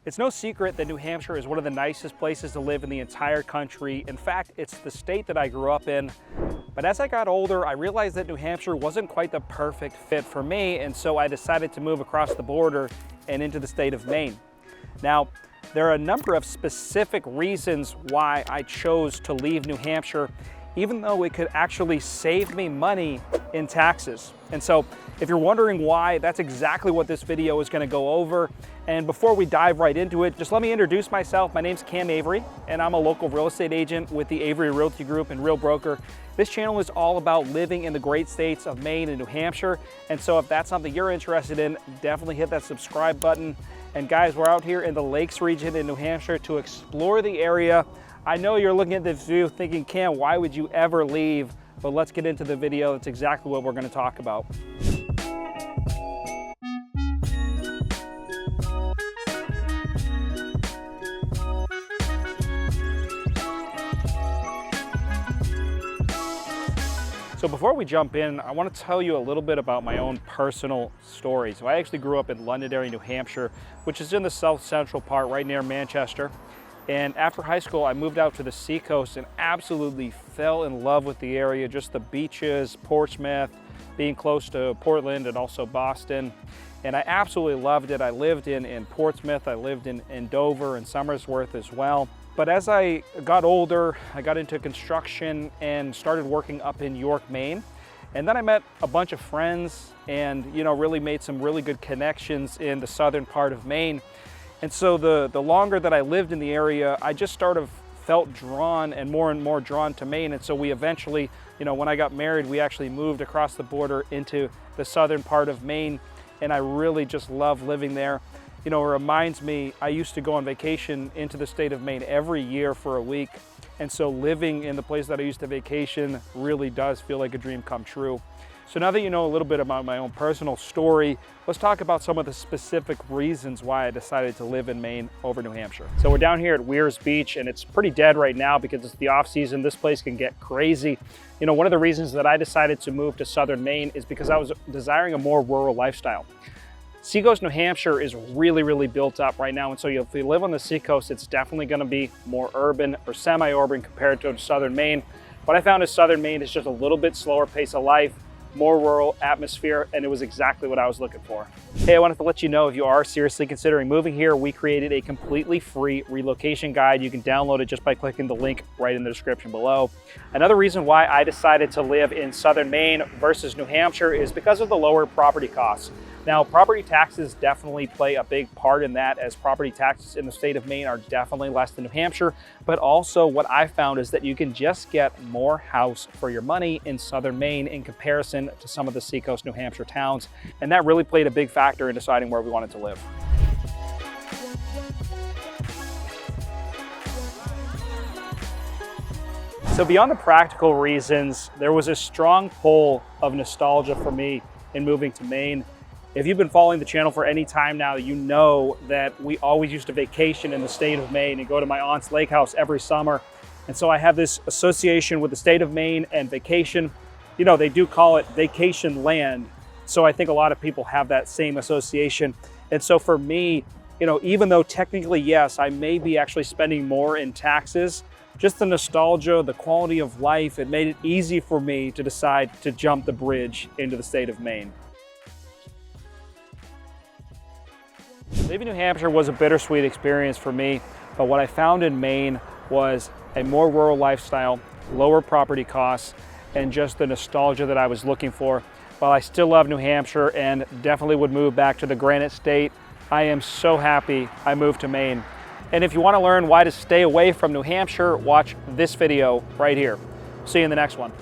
It's no secret that New Hampshire is one of the nicest places to live in the entire country. In fact, it's the state that I grew up in. But as I got older, I realized that New Hampshire wasn't quite the perfect fit for me, and so I decided to move across the border and into the state of Maine. Now, there are a number of specific reasons why I chose to leave New Hampshire, even though it could actually save me money in taxes. And so if you're wondering why, that's exactly what this video is gonna go over. And before we dive right into it, just let me introduce myself. My name's Cam Avery, and I'm a local real estate agent with the Avery Realty Group and Real Broker. This channel is all about living in the great states of Maine and New Hampshire. And so if that's something you're interested in, definitely hit that subscribe button. And guys, we're out here in the Lakes region in New Hampshire to explore the area. I know you're looking at this view thinking, Cam, why would you ever leave? But let's get into the video. That's exactly what we're going to talk about. So before we jump in, I want to tell you a little bit about my own personal story. So I actually grew up in Londonderry, New Hampshire, which is in the south central part right near Manchester. And after high school, I moved out to the Seacoast and absolutely fell in love with the area, just the beaches, Portsmouth, being close to Portland and also Boston. And I absolutely loved it. I lived in Portsmouth, I lived in Dover and Somersworth as well. But as I got older, I got into construction and started working up in York, Maine. And then I met a bunch of friends and, really made some really good connections in the southern part of Maine. And so the longer that I lived in the area, I just sort of felt drawn and more drawn to Maine. And so we eventually, when I got married, we actually moved across the border into the southern part of Maine. And I really just love living there. It reminds me, I used to go on vacation into the state of Maine every year for a week. And so living in the place that I used to vacation really does feel like a dream come true. So now that you know a little bit about my own personal story, let's talk about some of the specific reasons why I decided to live in Maine over New Hampshire. So we're down here at Weirs Beach, and it's pretty dead right now because it's the off season. This place can get crazy. One of the reasons that I decided to move to southern Maine is because I was desiring a more rural lifestyle. Seacoast, New Hampshire is really built up right now. And so if you live on the Seacoast, it's definitely gonna be more urban or semi-urban compared to southern Maine. What I found is southern Maine is just a little bit slower pace of life, more rural atmosphere, and it was exactly what I was looking for. Hey, I wanted to let you know if you are seriously considering moving here, we created a completely free relocation guide. You can download it just by clicking the link right in the description below. Another reason why I decided to live in southern Maine versus New Hampshire is because of the lower property costs. Now, property taxes definitely play a big part in that, as property taxes in the state of Maine are definitely less than New Hampshire. But also what I found is that you can just get more house for your money in southern Maine in comparison to some of the Seacoast, New Hampshire towns. And that really played a big factor in deciding where we wanted to live. So beyond the practical reasons, there was a strong pull of nostalgia for me in moving to Maine. If you've been following the channel for any time now, you know that we always used to vacation in the state of Maine and go to my aunt's lake house every summer. And so I have this association with the state of Maine and vacation. They do call it vacation land. So I think a lot of people have that same association. And so for me, even though technically, yes, I may be actually spending more in taxes, just the nostalgia, the quality of life, it made it easy for me to decide to jump the bridge into the state of Maine. Leaving New Hampshire was a bittersweet experience for me, but what I found in Maine was a more rural lifestyle, lower property costs, and just the nostalgia that I was looking for. While I still love New Hampshire and definitely would move back to the Granite State, I am so happy I moved to Maine. And if you want to learn why to stay away from New Hampshire, watch this video right here. See you in the next one.